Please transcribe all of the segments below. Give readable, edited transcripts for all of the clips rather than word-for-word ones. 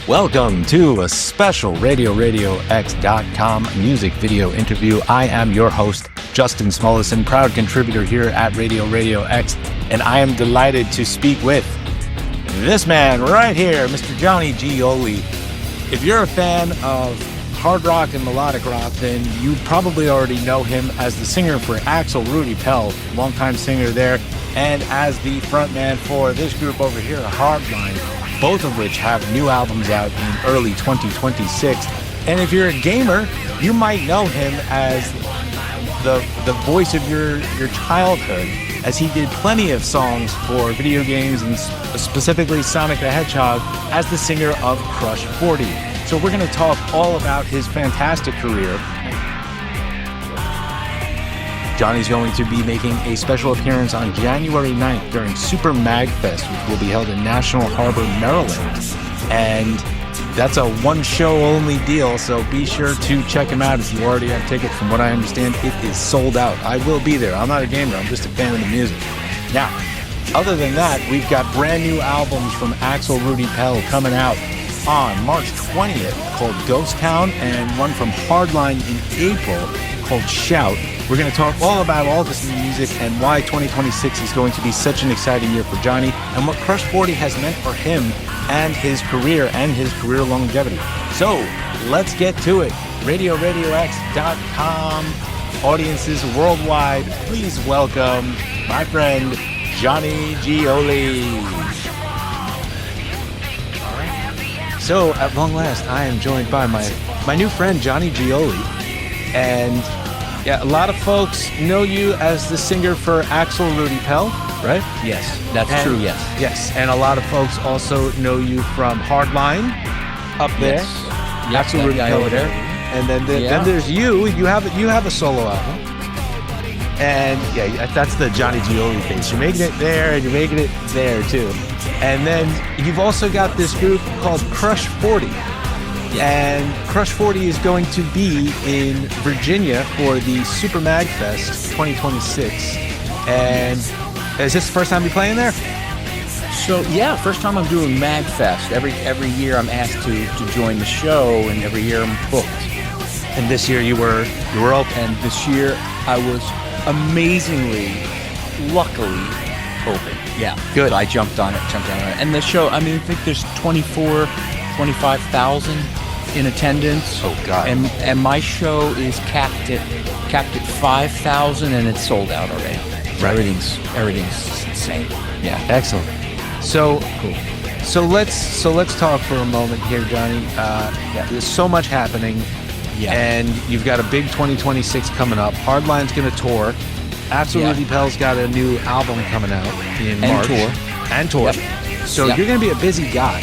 Welcome to a special RadioRadioX.com music video interview. I am your host, Justin Smollison, proud contributor here at RadioRadioX, and I am delighted to speak with this man right here, Mr. Johnny Gioeli. If you're a fan of hard rock and melodic rock, then you probably already know him as the singer for Axel Rudi Pell, longtime singer there, and as the frontman for this group over here, Hardline, both of which have new albums out in early 2026. And if you're a gamer, you might know him as the voice of your childhood, as he did plenty of songs for video games and specifically Sonic the Hedgehog as the singer of Crush 40. So we're going to talk all about his fantastic career. Johnny's going to be making a special appearance on January 9th during SuperMagFest, which will be held in National Harbor, Maryland. And that's a one-show-only deal, so be sure to check him out if you already have tickets. From what I understand, it is sold out. I will be there. I'm not a gamer. I'm just a fan of the music. Now, other than that, we've got brand new albums from Axel Rudi Pell coming out on March 20th called Ghost Town, and one from Hardline in April called Shout. We're going to talk all about all this new music and why 2026 is going to be such an exciting year for Johnny and what Crush 40 has meant for him and his career longevity. So let's get to it. RadioRadioX.com audiences worldwide, please welcome my friend Johnny Gioeli. So at long last, I am joined by my new friend Johnny Gioeli, and yeah, a lot of folks know you as the singer for Axel Rudi Pell, right? Yes, that's true, yes. Yes, and a lot of folks also know you from Hardline up there. Yes. Axel Rudi Pell over there. And then there's you. You have a solo album. And yeah, that's the Johnny Gioeli face. You're making it there and you're making it there too. And then you've also got this group called Crush 40. And Crush 40 is going to be in Virginia for the SuperMagFest 2026. And is this the first time you're playing there? So yeah, first time I'm doing MagFest. Every year I'm asked to join the show, and every year I'm booked. And this year you were open. And this year I was amazingly, luckily open. Yeah, good. So I jumped on it. And the show, I mean, I think there's 25,000 in attendance. Oh God! And my show is capped at 5,000, and it's sold out already. Right. Everything's insane. Yeah, excellent. So Cool. So let's talk for a moment here, Johnny. There's so much happening. Yeah. And you've got a big 2026 coming up. Hardline's going to tour. Axel Rudi Pell's got a new album coming out in March. And tour. Yep. So you're going to be a busy guy.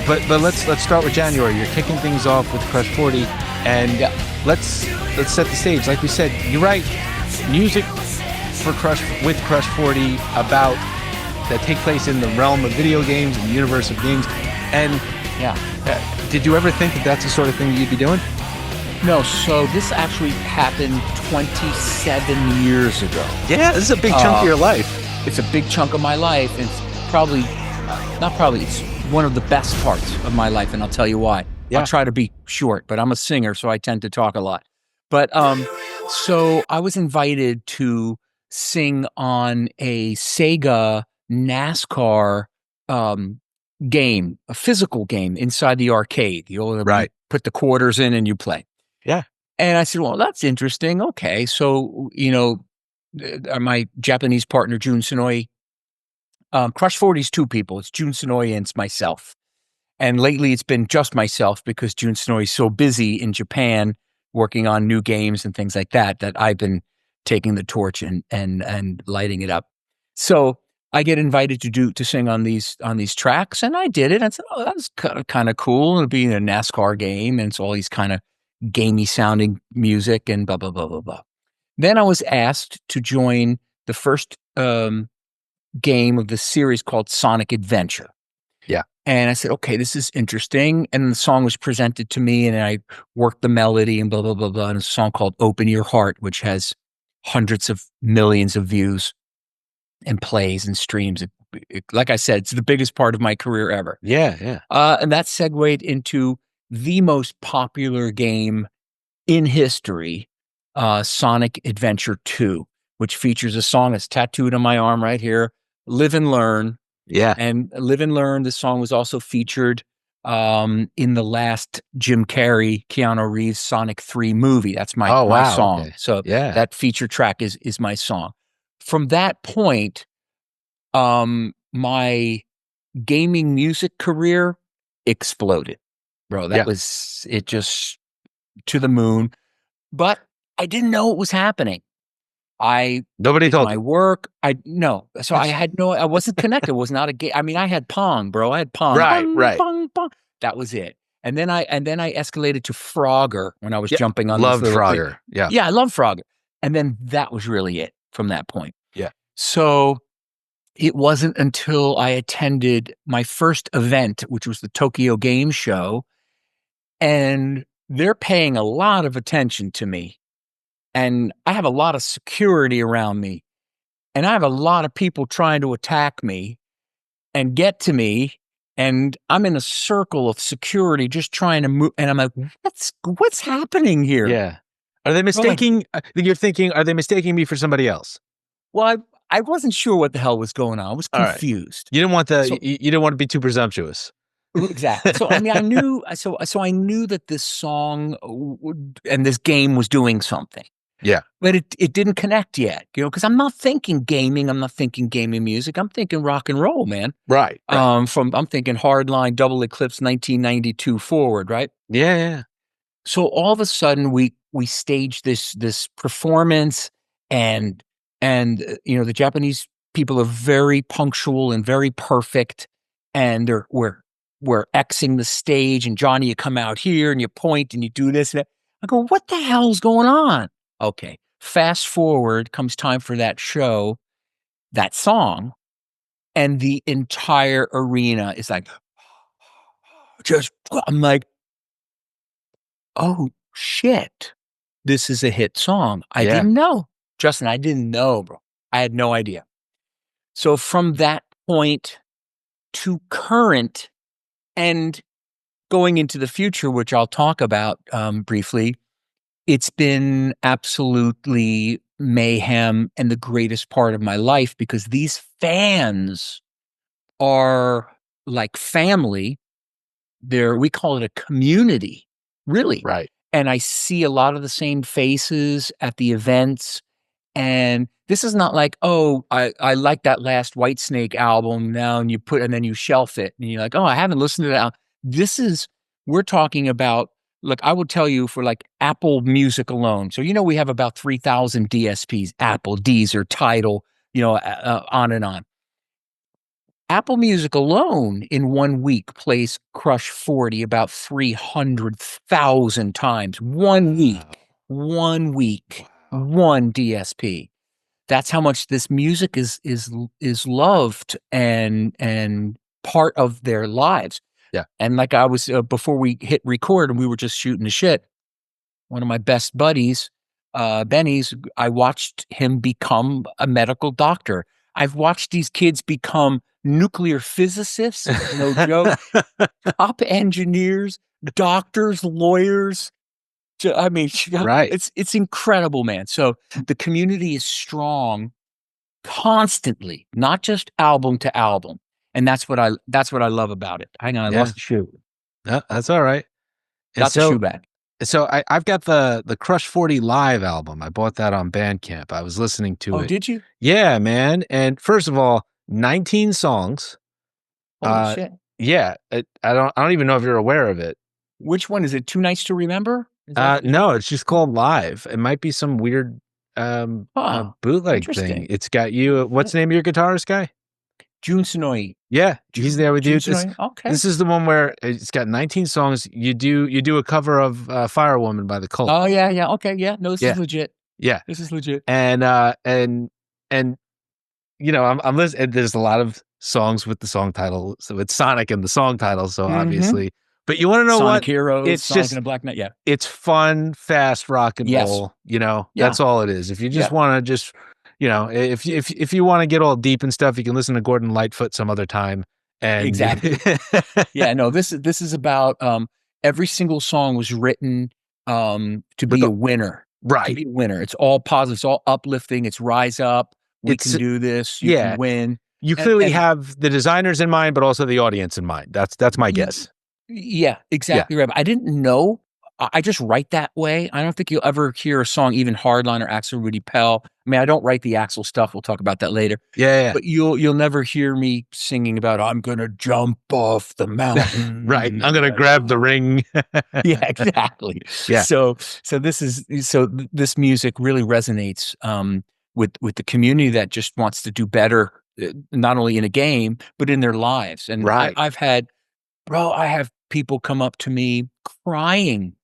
But let's start with January. You're kicking things off with Crush 40, and let's set the stage. Like we said, you write music for Crush 40 about that take place in the realm of video games and the universe of games. And did you ever think that that's the sort of thing you'd be doing? No, so this actually happened 27 years ago. Yeah, this is a big chunk of your life. It's a big chunk of my life. It's it's one of the best parts of my life, and I'll tell you why. Yeah. I'll try to be short, but I'm a singer, so I tend to talk a lot. But so I was invited to sing on a Sega NASCAR game, a physical game inside the arcade. You put the quarters in and you play. Yeah. And I said, well, that's interesting. Okay. So, my Japanese partner, Jun Sonoe, Crush 40 is two people. It's Jun Sonoe and it's myself. And lately it's been just myself because Jun Sonoe is so busy in Japan working on new games and things like that I've been taking the torch and lighting it up. So I get invited to sing on these tracks, and I did it. I said, oh, that's kind of cool. It'll be in a NASCAR game, and it's all these kind of gamey sounding music and blah, blah, blah, blah, blah. Then I was asked to join the first game of the series called Sonic Adventure. Yeah. And I said, okay, this is interesting. And the song was presented to me, and I worked the melody and blah, blah, blah, blah. And it's a song called Open Your Heart, which has hundreds of millions of views and plays and streams. like I said, it's the biggest part of my career ever. Yeah. And that segued into the most popular game in history, Sonic Adventure 2, which features a song that's tattooed on my arm right here, Live and Learn. Yeah. And Live and Learn, the song was also featured in the last Jim Carrey, Keanu Reeves Sonic 3 movie. That's my song. Okay. So Yeah. that feature track is my song. From that point, my gaming music career exploded, bro. That was it, just to the moon. But I didn't know it was happening. Nobody Did told my you. work. So I wasn't connected. It was not a game. I mean, I had Pong, bro. I had Pong. Right, Pong, right. Pong, Pong. That was it. And then I escalated to Frogger when I was jumping on this Loved little thing. Frogger. Yeah. Yeah, I love Frogger. And then that was really it from that point. Yeah. So it wasn't until I attended my first event, which was the Tokyo Game Show, and they're paying a lot of attention to me. And I have a lot of security around me. And I have a lot of people trying to attack me and get to me. And I'm in a circle of security just trying to move. And I'm like, what's happening here? Yeah. Are they mistaking, you're thinking, are they mistaking me for somebody else? Well, I wasn't sure what the hell was going on. I was confused. You didn't want you didn't want to be too presumptuous. Exactly. So I mean, I knew that this song and this game was doing something. Yeah. But it didn't connect yet, because I'm not thinking gaming. I'm not thinking gaming music. I'm thinking rock and roll, man. Right. I'm thinking Hardline, Double Eclipse, 1992 forward, right? Yeah. So all of a sudden we staged this performance, and the Japanese people are very punctual and very perfect, and we're Xing the stage, and Johnny, you come out here and you point and you do this. And I go, what the hell's going on? Okay, fast forward, comes time for that show, that song, and the entire arena is like, I'm like, oh shit, this is a hit song. I didn't know. Justin, I didn't know, bro. I had no idea. So from that point to current and going into the future, which I'll talk about briefly, it's been absolutely mayhem and the greatest part of my life, because these fans are like family. We call it a community, really. Right. And I see a lot of the same faces at the events. And this is not like, oh, I like that last Whitesnake album now, and then you shelf it and you're like, oh, I haven't listened to that. We're talking about, look, I will tell you, for like Apple Music alone. So, we have about 3,000 DSPs, Apple, Deezer, Tidal, on and on. Apple Music alone in 1 week plays Crush 40 about 300,000 times. 1 week, 1 week, one DSP. That's how much this music is loved and part of their lives. Yeah. And like I was, before we hit record and we were just shooting the shit, one of my best buddies, Benny's, I watched him become a medical doctor. I've watched these kids become nuclear physicists, no joke, top engineers, doctors, lawyers. I mean, right. It's incredible, man. So the community is strong constantly, not just album to album. And that's what I love about it. Hang on, I lost the shoe. No, that's all right. And Got the shoe back. So I've got the Crush 40 live album. I bought that on Bandcamp. I was listening to it. Oh, did you? Yeah, man. And first of all, 19 songs. Holy shit. Yeah. I don't even know if you're aware of it. Which one is it? Too Nice to Remember? No, it's just called Live. It might be some weird bootleg thing. It's got you. What's the name of your guitarist guy? Jun Sonoy. Yeah, he's there with you. Okay. This is the one where it's got 19 songs. You do a cover of Firewoman by the Cult. Oh yeah. Okay, yeah. No, this is legit. Yeah, this is legit. And I'm listening. There's a lot of songs with the song title. So it's Sonic in the song title. So obviously, but you want to know Sonic what? Heroes, It's Sonic just in a Black Knight. Yeah, it's fun, fast rock and roll. That's all it is. If you just want to if you want to get all deep and stuff, you can listen to Gordon Lightfoot some other time. And Exactly. Yeah, no, this is about every single song was written to be a winner. Right. To be a winner. It's all positive, it's all uplifting, it's rise up, we can do this, you can win. You clearly have the designers in mind, but also the audience in mind. That's my guess. Yeah, exactly right. I didn't know. I just write that way. I don't think you'll ever hear a song, even Hardline or Axel Rudi Pell. I mean, I don't write the Axel stuff. We'll talk about that later. Yeah. But you'll never hear me singing about I'm gonna jump off the mountain. Right. I'm gonna grab the ring. Yeah, exactly. Yeah. So this music really resonates with the community that just wants to do better, not only in a game but in their lives. And right. I have people come up to me crying,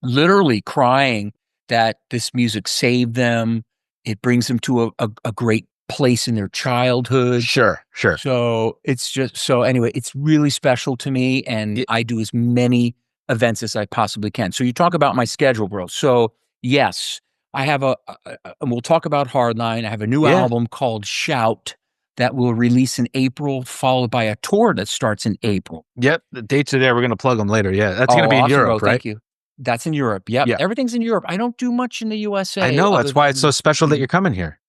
literally crying that this music saved them. It brings them to a great place in their childhood. Sure. So it's just anyway, it's really special to me, and I do as many events as I possibly can. So you talk about my schedule, bro. So yes, I have and we'll talk about Hardline. I have a new album called Shout that will release in April, followed by a tour that starts in April. Yep, the dates are there. We're going to plug them later. Yeah, that's going to be in Europe, bro. right? Thank you. That's in Europe. Yep. Yeah, everything's in Europe. I don't do much in the USA. I know. That's why it's so special that you're coming here.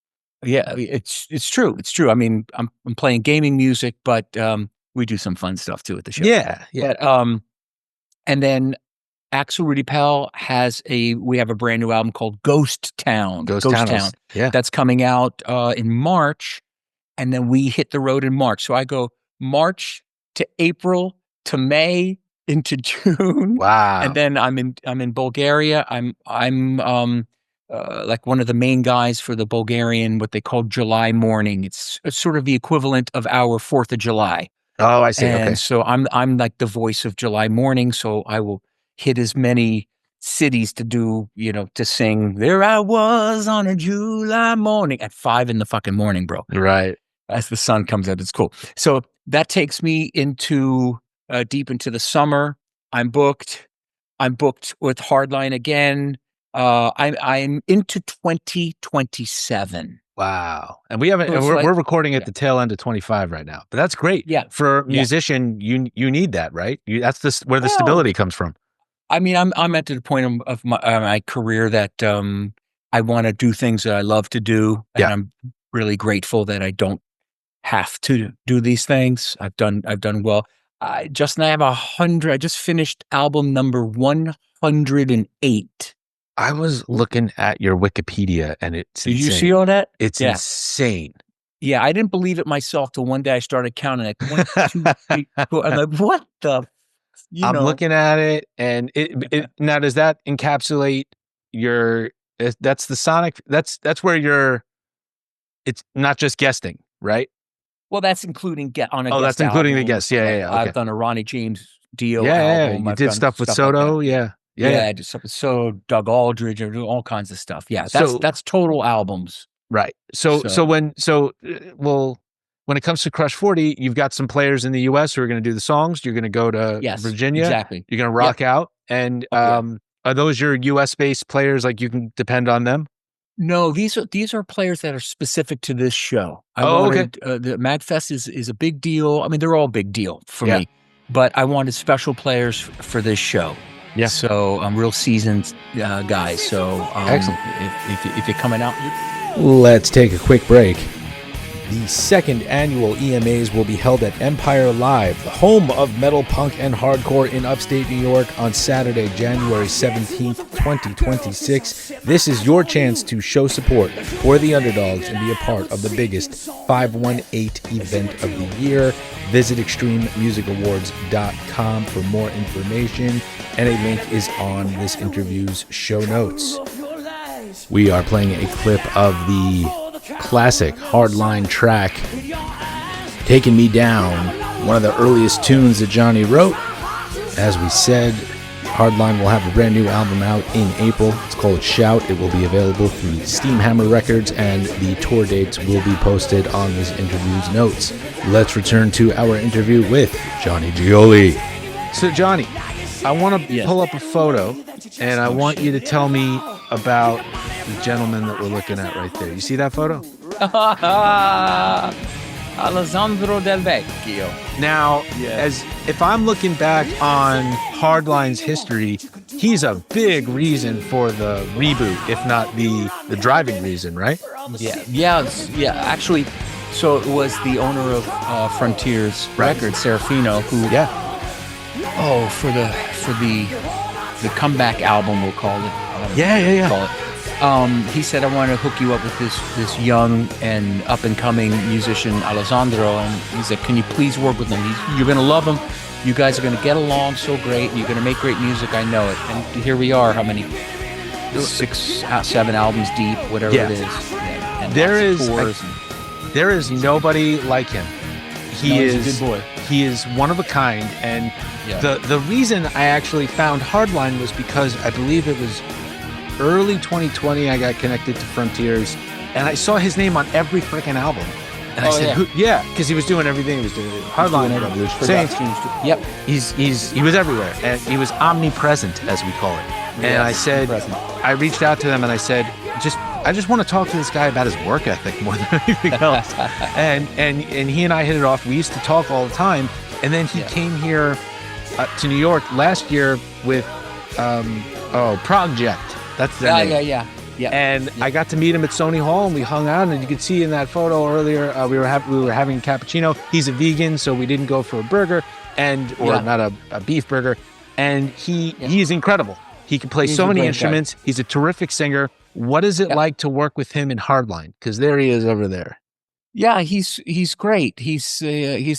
Yeah, it's true. It's true. I mean, I'm playing gaming music, but we do some fun stuff too at the show. Yeah. But and then Axel Rudi Pell we have a brand new album called Ghost Town. Ghost Town. Yeah. That's coming out in March, and then we hit the road in March. So I go March to April to May into June. Wow. And then I'm in Bulgaria. I'm like one of the main guys for the Bulgarian, what they call July Morning. It's sort of the equivalent of our 4th of July. Oh, I see. And so I'm like the voice of July Morning. So I will hit as many cities to do, to sing. There I was on a July morning at 5 in the fucking morning, bro. Right. As the sun comes out, it's cool. So that takes me into deep into the summer. I'm booked with Hardline again. I'm into 2027. Wow. And we haven't, we're recording at the tail end of 25 right now, but that's great. Yeah. For a musician, you need that, right? That's where the stability comes from. I mean, I'm at the point of my career that I want to do things that I love to do. And I'm really grateful that I don't have to do these things. I've done well. I just finished album number 108. I was looking at your Wikipedia and it's Did you see all that? It's insane. Yeah, I didn't believe it myself till one day I started counting like 1, 2, 3, 4. I'm like, what the? I'm looking at it, and it now does that encapsulate your? That's the sonic. That's where it's not just guesting, right? Well, that's including on a. Oh, guest that's including album. the guests. Yeah. Okay. I've done a Ronnie James Dio Yeah. album. You did stuff with Soto. Like Yeah. I did stuff with Soto, Doug Aldridge, I do all kinds of stuff. Yeah, that's total albums. Right. So when it comes to Crush 40, you've got some players in the US who are going to do the songs. You're going to go to Virginia. Exactly. You're going to rock out. And are those your US based players? Like you can depend on them? No, these are players that are specific to this show. Okay. The MagFest is a big deal. I mean, they're all a big deal for me, but I wanted special players for this show. Yeah. So I'm real seasoned guys. So excellent. If you're coming out, let's take a quick break. The second annual EMAs will be held at Empire Live, the home of metal, punk, and hardcore in upstate New York on Saturday, January 17th, 2026. This is your chance to show support for the underdogs and be a part of the biggest 518 event of the year. Visit ExtremeMusicAwards.com for more information, and a link is on this interview's show notes. We are playing a clip of the classic Hardline track, Taking Me Down, one of the earliest tunes that Johnny wrote. As we said, Hardline will have a brand new album out in April. It's called Shout. It will be available through Steamhammer Records, and the tour dates will be posted on this interview's notes. Let's return to our interview with Johnny Gioeli. So Johnny, I want to pull up a photo, and I want you to tell me about the gentleman that we're looking at right there. You see that photo? Alessandro Del Vecchio. Now, as if I'm looking back on Hardline's history, he's a big reason for the reboot, if not the driving reason, right? Yeah. Actually, so it was the owner of Frontiers Records, Serafino, who for the comeback album, we'll call it. Call it. He said, I want to hook you up with this young and up and coming musician, Alessandro. And he said, can you please work with him? You're going to love him. You guys are going to get along so great. You're going to make great music. I know it. And here we are. How many? 6, 7 albums deep, whatever it is. And there is nobody like him. He's a good boy. He is one of a kind. And the reason I actually found Hardline was because I believe it was early 2020, I got connected to Frontiers, and I saw his name on every freaking album. And I said, because he was doing everything. He was doing Hardline, Revolution, Saints. Yep. He was everywhere, and he was omnipresent, as we call it. And I said, I reached out to them, and I said, I just want to talk to this guy about his work ethic more than anything else. and he and I hit it off. We used to talk all the time, and then he came here to New York last year with Project. That's their name. Yeah. And I got to meet him at Sony Hall, and we hung out. And you could see in that photo earlier, we were having cappuccino. He's a vegan, so we didn't go for a burger, not a beef burger. And he is incredible. He can play so many instruments. Guy. He's a terrific singer. What is it like to work with him in Hardline? Because there he is over there. Yeah, he's great. He's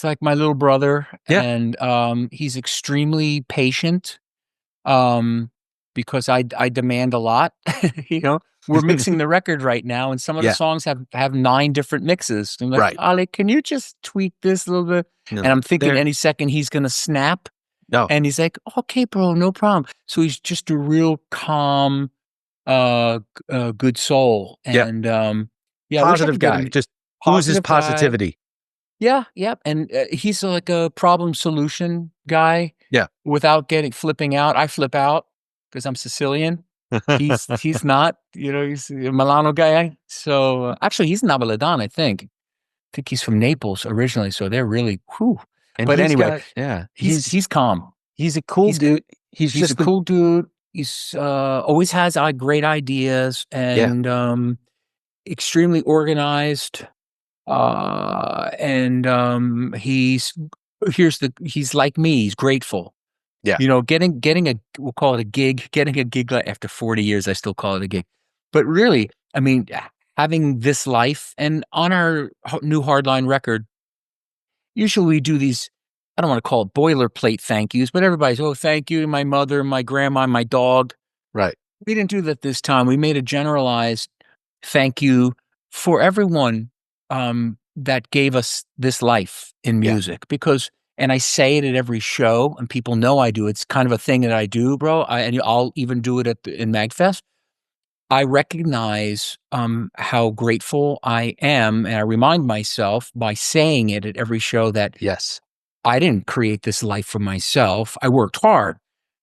like my little brother, and he's extremely patient. Because I demand a lot. We're mixing the record right now, and some of the songs have 9 different mixes. I'm like, Ale, can you just tweak this a little bit? No, and I'm thinking any second he's going to snap. No. And he's like, okay, bro, no problem. So he's just a real calm, good soul. And positive guy. Just oozes positivity. Yeah. And he's like a problem solution guy. Yeah. Without flipping out. I flip out because I'm Sicilian. He's not, he's a Milano guy. So actually he's Napoletan, I think. I think he's from Naples originally. So they're really, whew. But anyway, he's calm. He's a cool dude. He's just a cool dude. He's always has great ideas and extremely organized. He's like me. He's grateful. Yeah. Getting we'll call it a gig. Getting a gig after 40 years, I still call it a gig. But really, I mean, having this life, and on our new Hardline record, usually we do these, I don't want to call it boilerplate thank yous, but everybody's, thank you to my mother, my grandma, my dog. Right. We didn't do that this time. We made a generalized thank you for everyone that gave us this life in music. Because, and I say it at every show, and people know I do. It's kind of a thing that I do, bro. And I'll even do it in MagFest. I recognize how grateful I am, and I remind myself by saying it at every show that I didn't create this life for myself. I worked hard.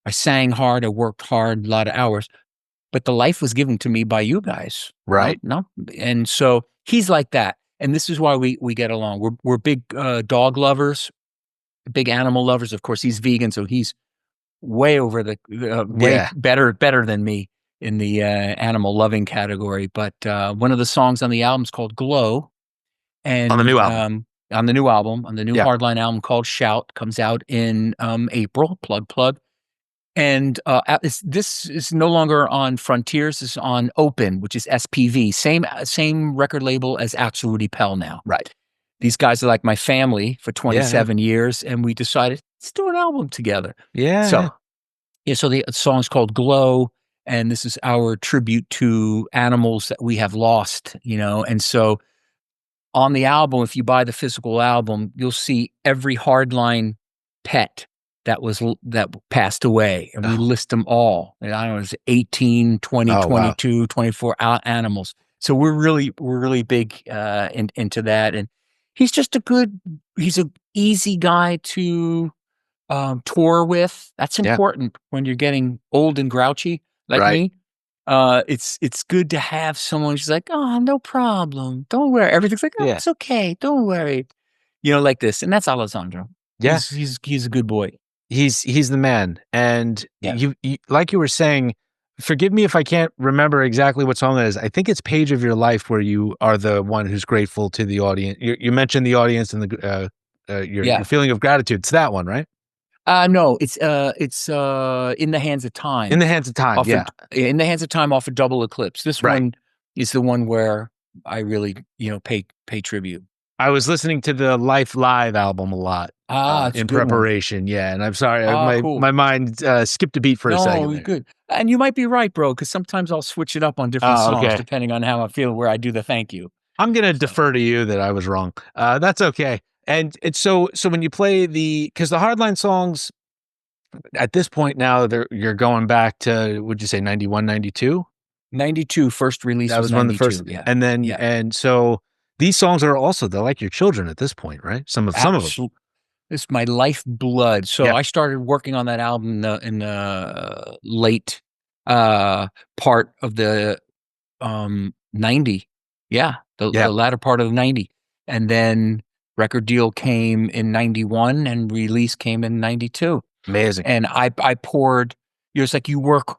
I sang hard. I worked hard, a lot of hours. But the life was given to me by you guys. Right. No? And so he's like that. And this is why we get along. We're big dog lovers, big animal lovers. Of course, he's vegan, so he's way over the way better than me in the animal loving category. But one of the songs on the album is called Glow. And on the new album. On the new Hardline album called Shout, comes out in April, plug. And this is no longer on Frontiers. It's on Open, which is SPV. Same record label as Axel Rudi Pell now. Right. These guys are like my family for 27 years, and we decided, let's do an album together. Yeah. So the song's called Glow, and this is our tribute to animals that we have lost, And so on the album, if you buy the physical album, you'll see every Hardline pet that passed away, and we list them all. And I don't know, it's 18, 20, 22, 24 animals. So we're really big into that. And he's just he's an easy guy to tour with. That's important when you're getting old and grouchy like me. It's good to have someone who's like, oh, no problem. Don't worry. Everything's like, oh, Yeah. it's okay. Don't worry. Like this. And that's Alessandro. Yeah. He's a good boy. He's the man. And Yeah. you like you were saying, forgive me if I can't remember exactly what song it is. I think it's Page of Your Life where you are the one who's grateful to the audience. You mentioned the audience and your Yeah. feeling of gratitude. It's that one, right? No, it's In the Hands of In Time. the Hands of Time. Off Yeah. In the Hands of Time off of Double Eclipse. This Right. one is the one where I really, pay tribute. I was listening to the Life Live album a lot It's a in good one. preparation. Yeah, and I'm sorry, Cool. my mind skipped a beat for a second No, there. good. And you might be right, bro, because sometimes I'll switch it up on different Oh, songs okay. depending on how I feel where I do the thank you. I'm gonna defer to you that I was wrong. That's okay. And it's so when you play because the Hardline songs at this point now you're going back to, would you say 91, 92? 92, first release That was was one of the 92. first, Yeah. and then Yeah. and so these songs are also, they're like your children at this point, right? Some of them. Absolutely. It's my lifeblood. So Yeah. I started working on that album in the late part of the 90. Yeah, Yeah. the latter part of the 90. And then record deal came in 91 and release came in 92. Amazing. And I poured, it's like you work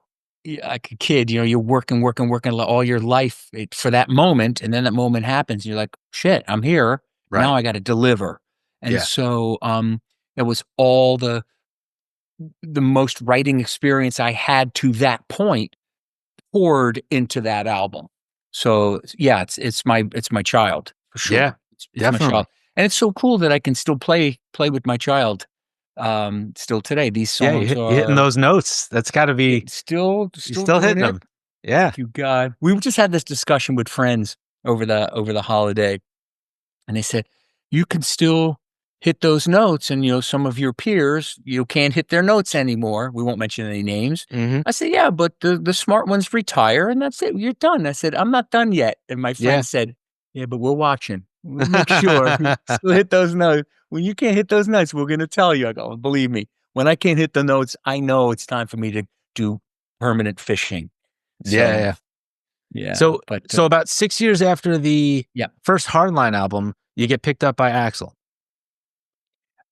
like a kid, you're working all your life for that moment. And then that moment happens. And you're like, shit, I'm here. Right. Now I got to deliver. And Yeah. so, it was all the most writing experience I had to that point poured into that album. So yeah, it's my child for sure. Yeah, It's my definitely. child. And it's so cool that I can still play with my child still today. These Yeah, songs you're hitting are those notes. That's got to be, still you're still doing hitting it. them. Yeah. Thank you, God. We just had this discussion with friends over the holiday, and they said, you can still hit those notes. And, some of your peers, you can't hit their notes anymore. We won't mention any names. Mm-hmm. I said, yeah, but the smart ones retire and that's it. You're done. I said, I'm not done yet. And my friend said, yeah, but we're watching. We'll make sure you still hit those notes. When you can't hit those notes, we're going to tell you. I go, believe me, when I can't hit the notes, I know it's time for me to do permanent fishing. So, Yeah. yeah. So, But about 6 years after the yeah. first Hardline album, you get picked up by Axel.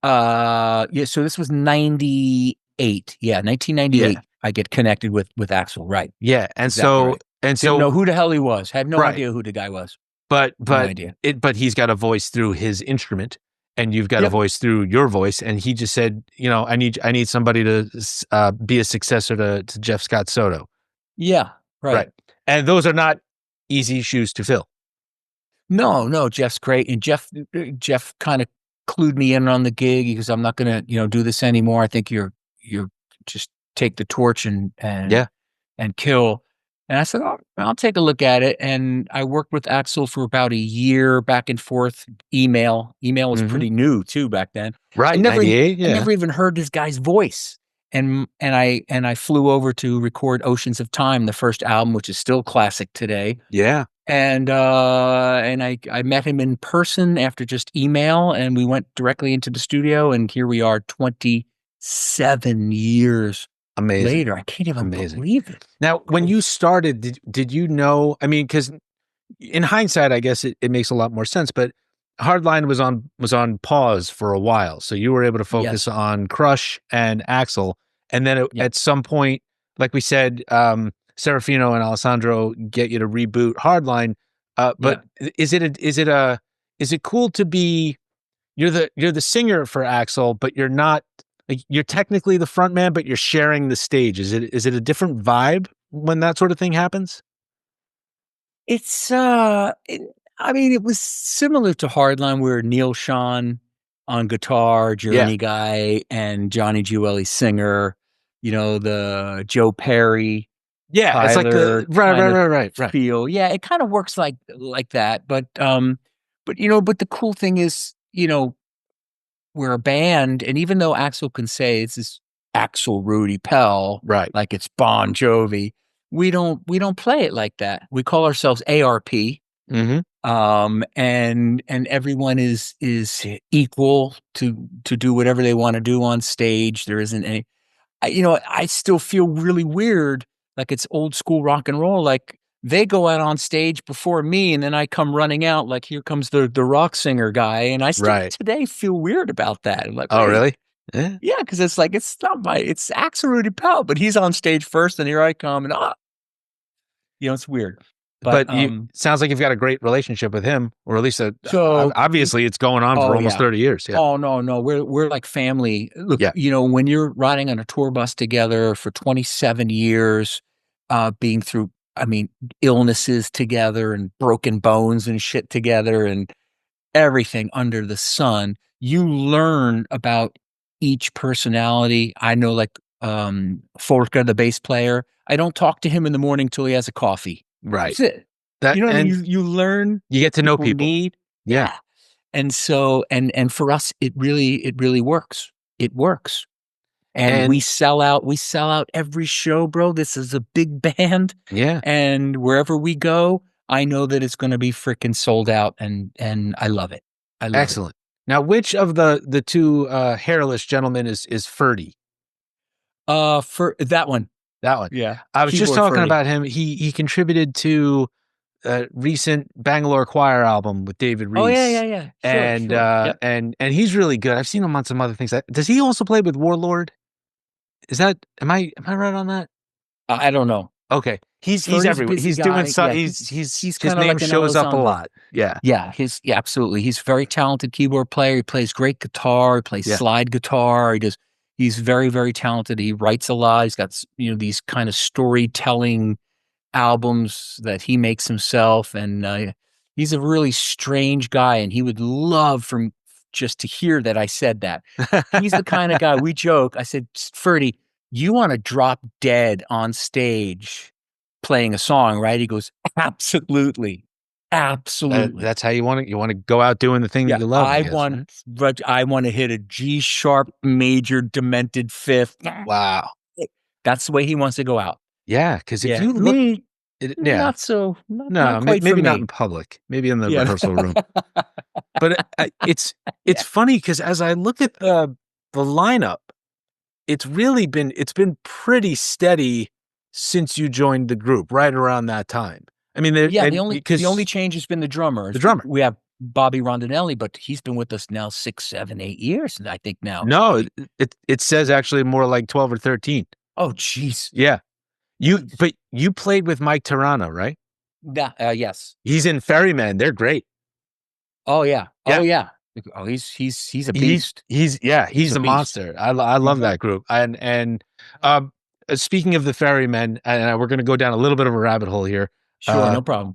Yeah, so this was 98. Yeah, 1998. Yeah. I get connected with Axel, right. Yeah. And Exactly right. Didn't know who the hell he was. Had no Right. idea who the guy was. But No idea. but he's got a voice through his instrument, and you've got a voice through your voice. And he just said, I need somebody to be a successor to Jeff Scott Soto. Yeah, right. And those are not easy shoes to fill. No, Jeff's great. And Jeff kind of clued me in on the gig because I'm not gonna, do this anymore. I think you're just take the torch and kill. And I said, oh, I'll take a look at it. And I worked with Axel for about a year, back and forth. Email was pretty new too back then. Right, I never 98, yeah. I never even heard this guy's voice. And I flew over to record Oceans of Time, the first album, which is still classic today. Yeah. And I met him in person after just email, and we went directly into the studio, and here we are 27 years later. I can't even believe it. Now, when you started, did you know, I mean, because in hindsight, I guess it makes a lot more sense, but Hardline was on pause for a while. So you were able to focus on Crush and Axel. And then at some point, like we said, Serafino and Alessandro get you to reboot Hardline. But is it cool to be, you're the singer for Axel, but you're not, like, you're technically the front man, but you're sharing the stage. Is it a different vibe when that sort of thing happens? It's it was similar to Hardline, where Neil Sean on guitar, Journey guy, and Johnny Gioeli singer, the Joe Perry, Tyler, it's like the right feel. Yeah, it kind of works like that. But the cool thing is, we're a band, and even though Axel can say this is Axel Rudi Pell, right, like it's Bon Jovi, we don't play it like that. We call ourselves ARP. Mm-hmm. And everyone is equal to do whatever they want to do on stage. There isn't any, I still feel really weird like it's old school rock and roll. Like they go out on stage before me, and then I come running out like, here comes the rock singer guy, and I still Right. today feel weird about that. I'm like, Oh, wait, really? Yeah. yeah, because it's like it's Axel Rudi Pell, but he's on stage first, and here I come, and it's weird. But But sounds like you've got a great relationship with him, or at least so obviously it's going on for oh almost yeah. 30 years. Yeah. Oh no, we're like family. Look, Yeah. when you're riding on a tour bus together for 27 years, being through, I mean, illnesses together and broken bones and shit together and everything under the sun, you learn about each personality. I know, like, Folker, the bass player, I don't talk to him in the morning till he has a coffee. Right. That's it. That You know what I and mean? You learn you get to know people people. need. Yeah. Yeah. And so, and for us, it really works. It works. And we And sell out every show, bro. This is a big band. yeah, And wherever we go, I know that it's going to be freaking sold out, and I love it. I love it. excellent. Now, which of the two hairless gentlemen is Ferdy? For that one. That one. Yeah. I was just Keyboard talking Ferdy. about him. He contributed to a recent Bangalore Choir album with David Reese. Oh yeah. Sure, And sure. Yep. and he's really good. I've seen him on some other things. Does he also play with Warlord? Is that am I right on that? I don't know. Okay. He's Ferdy's a everywhere. busy He's doing guy. stuff. Yeah, He's he's his kinda name like an shows up a Elizondo. lot. Yeah. Yeah, absolutely. He's a very talented keyboard player. He plays great guitar. He plays Yeah. slide guitar. He's very, very talented. He writes a lot. He's got, these kind of storytelling albums that he makes himself. And he's a really strange guy. And he would love just to hear that I said that. He's the kind of guy, we joke. I said, Ferdy, you want to drop dead on stage playing a song, right? He goes, absolutely. Absolutely. That's how you want it. You want to go out doing the thing that you love. I want to hit a G sharp major demented fifth. Wow. That's the way he wants to go out. Yeah, because if you look, Me, not quite maybe for not me. in public, maybe in the rehearsal room. But it's funny because as I look at the lineup, it's been pretty steady since you joined the group, right around that time. I mean, the only change has been the drummer. The drummer. We have Bobby Rondinelli, but he's been with us now 6, 7, 8 years, I think now. No, it says actually more like 12 or 13. Oh, jeez. Yeah. But you played with Mike Tirana, right? Yes. He's in Ferryman. They're great. Oh yeah. Yeah. Oh yeah. Oh, he's a beast. He's a beast. monster. I love that group. And speaking of the Ferrymen, and we're going to go down a little bit of a rabbit hole here. Sure, no problem.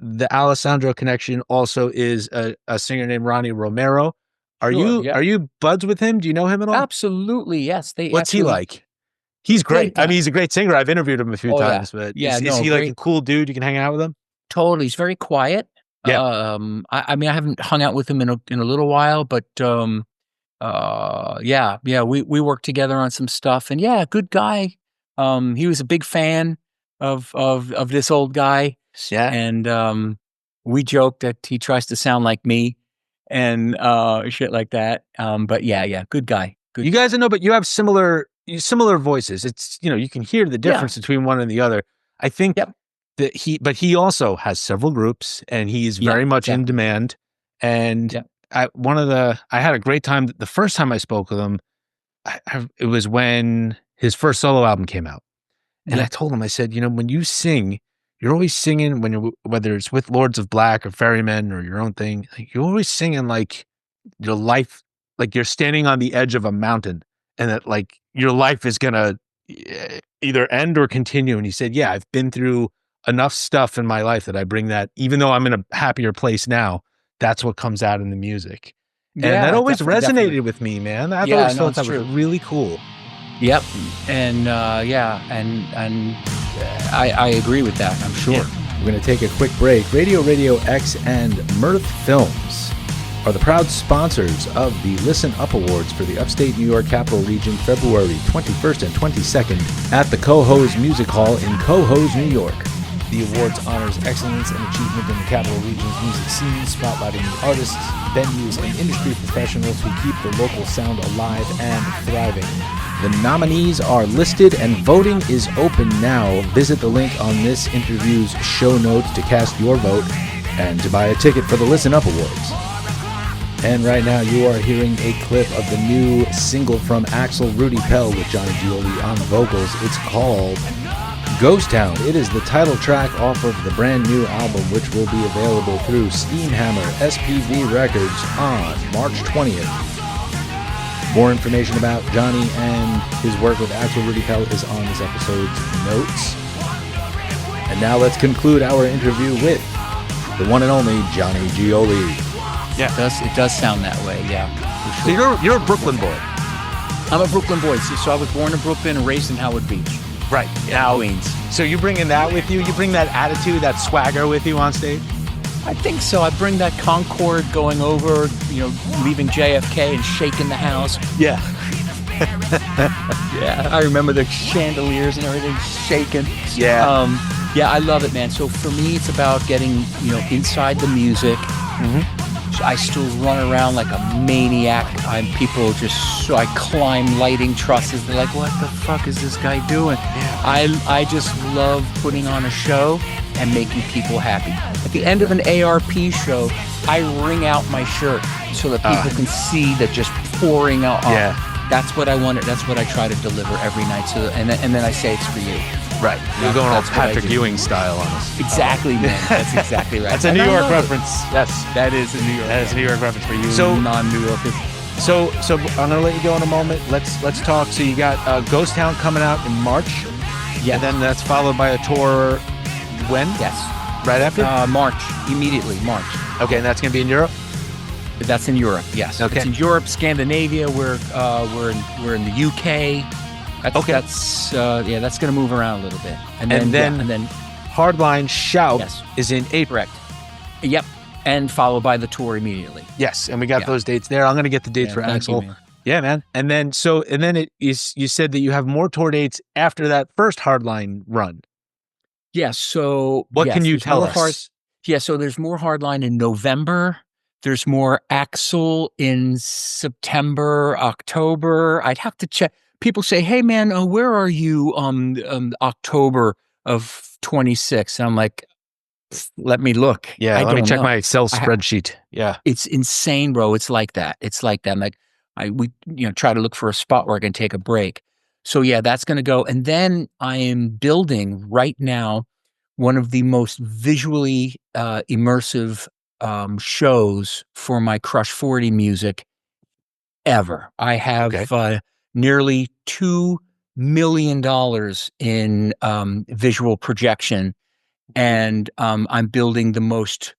The Alessandro connection also is a singer named Ronnie Romero. Are you buds with him? Do you know him at all? Absolutely, yes. What's he like? He's great. I mean, he's a great singer. I've interviewed him a few times, but is he like a cool dude? You can hang out with him? Totally. He's very quiet. Yeah. I mean, I haven't hung out with him in a little while, but we worked together on some stuff, and yeah, good guy. He was a big fan of this old guy. Yeah. And we joke that he tries to sound like me and shit like that. But yeah, good guy. You guys know, but you have similar voices. It's, you can hear the difference between one and the other. I think that he also has several groups, and he's very much in demand. And I had a great time. The first time I spoke with him, it was when his first solo album came out. And I told him, I said, when you sing, you're always singing whether it's with Lords of Black or Ferrymen or your own thing, like you're always singing like your life, like you're standing on the edge of a mountain, and that like your life is going to either end or continue. And he said, yeah, I've been through enough stuff in my life that I bring that, even though I'm in a happier place now, that's what comes out in the music. And that always resonated with me, man. I always felt that was really cool. Yep. And I agree with that, I'm sure. Yeah. We're going to take a quick break. RadioRadioX and Mirth Films are the proud sponsors of the Listen Up Awards for the Upstate New York Capital Region, February 21st and 22nd at the Cohoes Music Hall in Cohoes, New York. The awards honors excellence and achievement in the Capital Region's music scene, spotlighting the artists, venues, and industry professionals who keep the local sound alive and thriving. The nominees are listed and voting is open now. Visit the link on this interview's show notes to cast your vote and to buy a ticket for the Listen Up Awards. And right now you are hearing a clip of the new single from Axel Rudi Pell with Johnny Gioeli on vocals. It's called Ghost Town. It is the title track off of the brand new album, which will be available through Steamhammer SPV Records on March 20th. More information about Johnny and his work with Axel Rudi Pell is on this episode's notes. And now let's conclude our interview with the one and only Johnny Gioeli. Yeah, it does sound that way. Yeah. For sure. So you're a Brooklyn boy. I'm a Brooklyn boy. So I was born in Brooklyn and raised in Howard Beach. Right. Now, Queens. So you bring in that with you? You bring that attitude, that swagger with you on stage? I think so. I bring that Concorde going over, leaving JFK and shaking the house. Yeah. Yeah. I remember the chandeliers and everything shaking. Yeah. Yeah, I love it, man. So for me, it's about getting, inside the music. Mm-hmm. So I still run around like a maniac. I climb lighting trusses. They're like, what the fuck is this guy doing? Yeah. I just love putting on a show and making people happy. At the end of an ARP show, I wring out my shirt so that people can see that just pouring out. Yeah. That's what I wanted. That's what I try to deliver every night. So, and then I say it's for you. Right. You're going all Patrick Ewing style on us. Exactly, man. That's exactly right. That's a New York reference. Yes. That is a New York. That is a New York reference for you. So non-New Yorkers. So I'm gonna let you go in a moment. Let's talk. So you got Ghost Town coming out in March. Yeah. And then that's followed by a tour. When? Yes. Right after? March. Immediately, March. Okay, and that's gonna be in Europe. That's in Europe. Yes. Okay. It's in Europe, Scandinavia. We're in the UK. That's going to move around a little bit, and then Hardline Shout is in April. Correct. Yep, and followed by the tour immediately. Yes, and we got those dates there. I'm going to get the dates for Axel. Yeah, man. And then you said that you have more tour dates after that first Hardline run. Yes. So what can you tell us? So there's more Hardline in November. There's more Axel in September, October. I'd have to check. People say, hey, man, where are you October of 26? And I'm like, let me look. Yeah, let me check my Excel spreadsheet. Yeah. It's insane, bro. It's like that. I'm like, we try to look for a spot where I can take a break. So, yeah, that's going to go. And then I am building right now one of the most visually immersive shows for my Crush 40 music ever. I have nearly $2 million in visual projection, and I'm building the most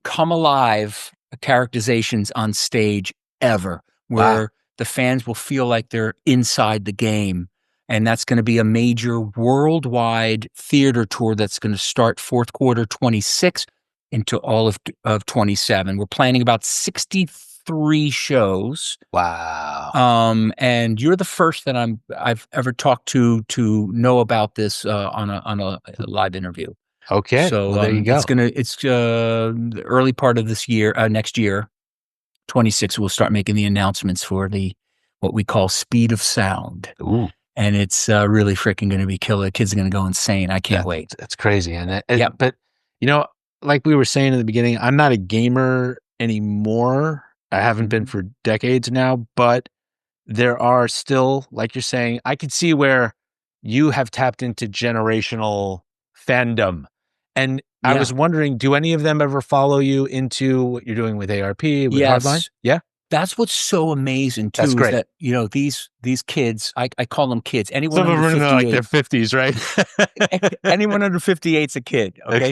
come alive characterizations on stage ever, where the fans will feel like they're inside the game. And that's going to be a major worldwide theater tour that's going to start fourth quarter 26 into all of 27. We're planning about 63 shows. Wow. And you're the first that I've ever talked to know about this on a live interview. Okay. So well, there you go. It's the early part of this year, next year, 26. We'll start making the announcements for what we call Speed of Sound. Ooh. And it's really freaking going to be killer. Kids are going to go insane. I can't wait. That's crazy. And but like we were saying in the beginning, I'm not a gamer anymore. I haven't been for decades now, but there are still, like you're saying, I could see where you have tapped into generational fandom. And I was wondering, do any of them ever follow you into what you're doing with ARP, with Hardline? Yeah. That's what's so amazing too. That's great. Is that, these kids, I call them kids. Anyone Some of under them are like their 50s, right? Anyone under 58's a kid. Okay.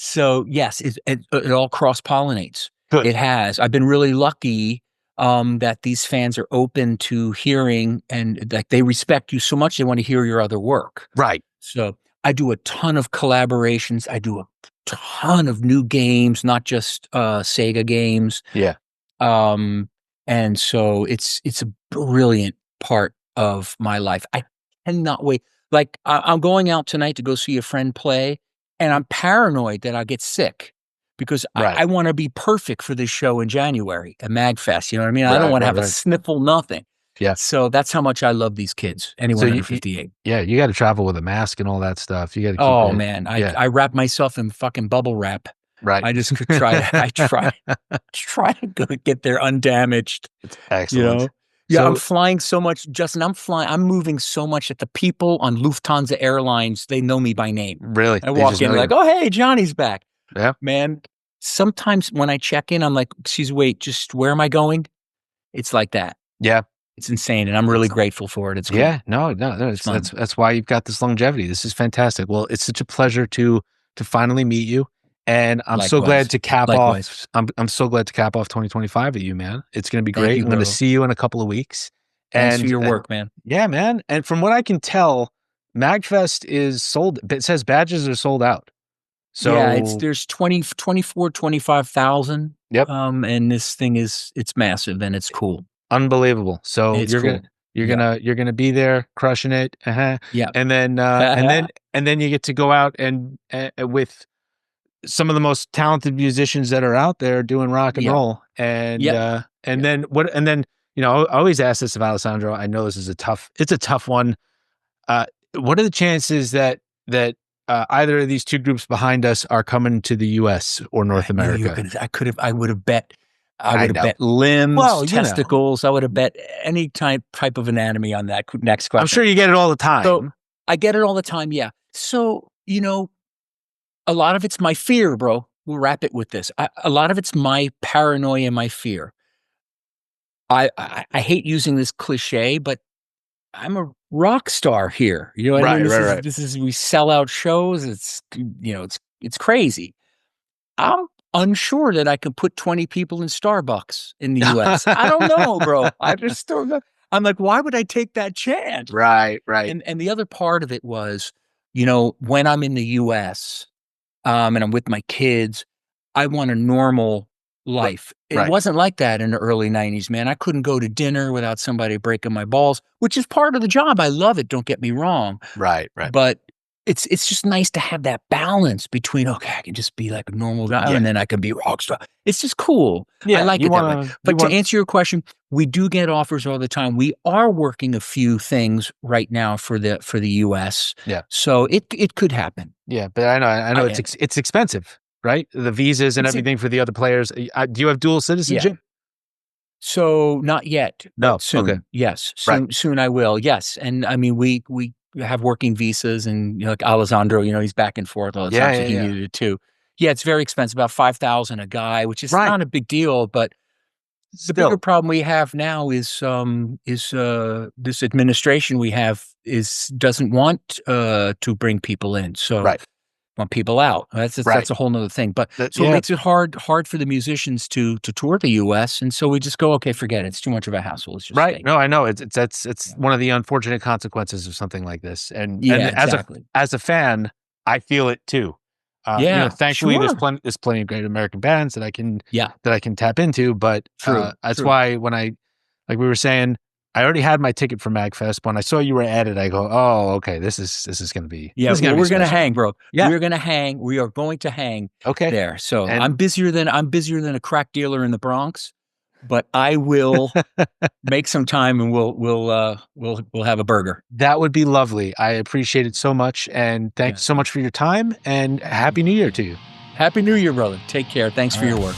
So yes, it all cross-pollinates. Good. It has. I've been really lucky that these fans are open to hearing, and like they respect you so much they want to hear your other work. Right. So I do a ton of collaborations. I do a ton of new games, not just Sega games. Yeah. And so it's a brilliant part of my life. I cannot wait. Like I'm going out tonight to go see a friend play, and I'm paranoid that I'll get sick because I want to be perfect for this show in January at MagFest. You know what I mean? I don't want to have a sniffle, nothing. Yeah. So that's how much I love these kids. Anyone under 58. Yeah, you got to travel with a mask and all that stuff. You got to keep Oh it. man, I wrap myself in fucking bubble wrap. Right. I just could try to. I try to go get there undamaged. It's excellent. Yeah, I'm So flying so much, Justin. I'm moving so much that the people on Lufthansa Airlines, they know me by name. really, I they walk just in know like, you. oh hey, Johnny's back. Yeah. Man, sometimes when I check in, I'm like, excuse me, wait, just where am I going? It's like that. Yeah. It's insane, and I'm really grateful for it. It's cool. Yeah, no, It's fun. that's why you've got this longevity. This is fantastic. Well, it's such a pleasure to finally meet you, and I'm so glad Likewise. to cap Likewise. off. I'm so glad to cap off 2025 with you, man. It's going to be Thank great. you, I'm going to bro. see you in a couple of weeks. Thanks And for your work, man. yeah, man. And from what I can tell, MagFest is sold. It says badges are sold out. Yeah, So there's 25,000. yep, And this thing it's massive and it's cool. unbelievable. So It's cool. you're gonna be there crushing it. Yeah. And then you get to go out and with some of the most talented musicians that are out there doing rock and Yep. roll. And Yep. then I always ask this of Alessandro. I know this is a tough one. What are the chances that either of these two groups behind us are coming to the US or North America? I would have bet know. bet limbs, Well, testicles. I would have bet any type of anatomy on that next question. I'm sure you get it all the time. So I get it all the time. Yeah. So, a lot of it's my fear, bro. We'll wrap it with this. A lot of it's my paranoia and my fear. I hate using this cliche, but I'm a rock star here. You know what I mean? Right. This is we sell out shows. It's it's crazy. I'm unsure that I could put 20 people in Starbucks in the US. I don't know, bro. I just don't know. I'm like, why would I take that chance? Right. And the other part of it was, when I'm in the US, and I'm with my kids, I want a normal life. It wasn't like that in the early 90s, man. I couldn't go to dinner without somebody breaking my balls, which is part of the job. I love it. Don't get me wrong. Right. But it's just nice to have that balance between, okay, I can just be like a normal guy and then I can be a rock star. It's just cool. Yeah, I like it that way. But to answer your question, we do get offers all the time. We are working a few things right now for the US. Yeah. So it could happen. Yeah, but I know it's expensive, right? The visas and everything for the other players. Do you have dual citizenship? Yeah. So not yet. No. Soon. Okay. Yes. Soon I will. Yes. And I mean, we have working visas and like Alessandro, he's back and forth all the time. So he needed it too. Yeah. It's very expensive, about $5,000 a guy, which is not a big deal, but the bigger problem we have now is this administration we have doesn't want to bring people in. So want people out. That's a whole nother thing. But it makes it hard for the musicians to tour the US. And so we just go, okay, forget it. It's too much of a hassle. It's just stay. No, I know. It's one of the unfortunate consequences of something like this. And exactly. as a fan, I feel it too. Thankfully there's plenty of great American bands that I can tap into. But that's why when like we were saying, I already had my ticket for MagFest. When I saw you were at it, I go, "Oh, okay, this is going to be we're going to hang, bro. Yeah, we're going to hang. We are going to hang. Okay, there. So I'm busier than a crack dealer in the Bronx, but I will make some time and we'll have a burger. That would be lovely. I appreciate it so much, and thanks so much for your time. And Happy New Year to you. Happy New Year, brother. Take care. Thanks for your work.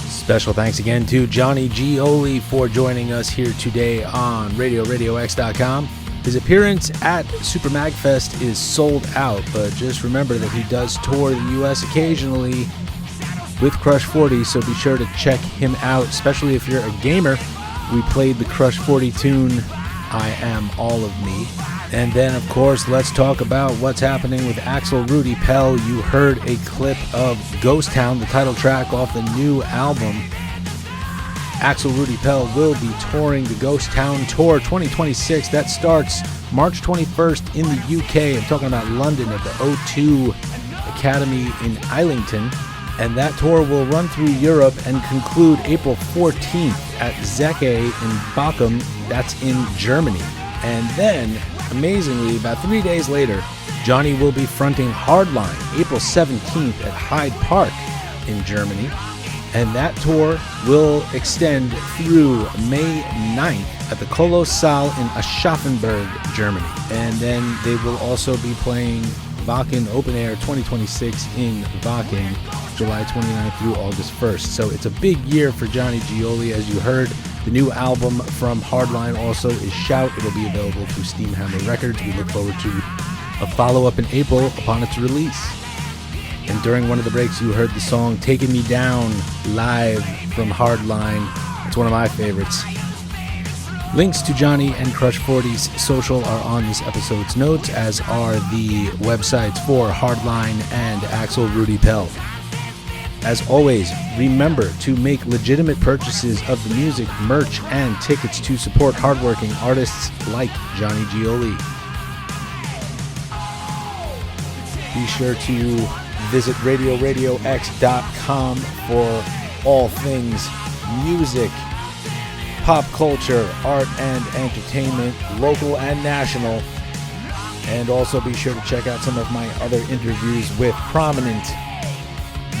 Special thanks again to Johnny Gioeli for joining us here today on RadioRadioX.com. His appearance at SuperMagFest is sold out, but just remember that he does tour the U.S. occasionally with Crush 40, so be sure to check him out, especially if you're a gamer. We played the Crush 40 tune, I Am All of Me. And then, of course, let's talk about what's happening with Axel Rudi Pell. You heard a clip of Ghost Town, the title track off the new album. Axel Rudi Pell will be touring the Ghost Town Tour 2026. That starts March 21st in the UK. I'm talking about London at the O2 Academy in Islington. And that tour will run through Europe and conclude April 14th at Zecke in Bochum. That's in Germany. And then, amazingly, about 3 days later, Johnny will be fronting Hardline April 17th at Hyde Park. in Germany. And that tour will extend through May 9th at the Kolossal in Aschaffenburg, Germany. And then they will also be playing Wacken Open Air 2026 in Wacken, July 29th through August 1st. So it's a big year for Johnny Gioeli. As you heard, the new album from Hardline also is Shout. It'll be available through Steamhammer Records. We look forward to a follow-up in April upon its release. And during one of the breaks, you heard the song Taking Me Down live from Hardline. It's one of my favorites. Links to Johnny and Crush 40's social are on this episode's notes, as are the websites for Hardline and Axel Rudi Pell. As always, remember to make legitimate purchases of the music, merch, and tickets to support hardworking artists like Johnny Gioeli. Be sure to visit RadioRadioX.com for all things music, pop culture, art, and entertainment, local and national. And also be sure to check out some of my other interviews with prominent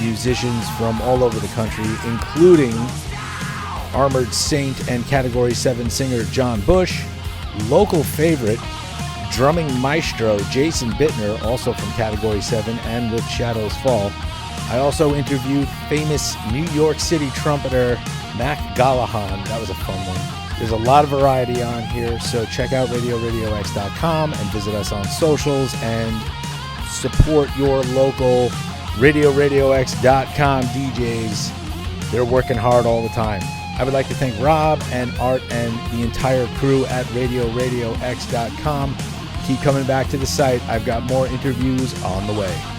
musicians from all over the country, including Armored Saint and Category 7 singer John Bush, local favorite drumming maestro Jason Bittner, also from Category 7 and With Shadows Fall. I also interviewed famous New York City trumpeter Mac Gallahan. That was a fun one. There's a lot of variety on here, so check out RadioRadioX.com and visit us on socials and support your local RadioRadioX.com DJs. They're working hard all the time. I would like to thank Rob and Art and the entire crew at RadioRadioX.com. Keep coming back to the site. I've got more interviews on the way.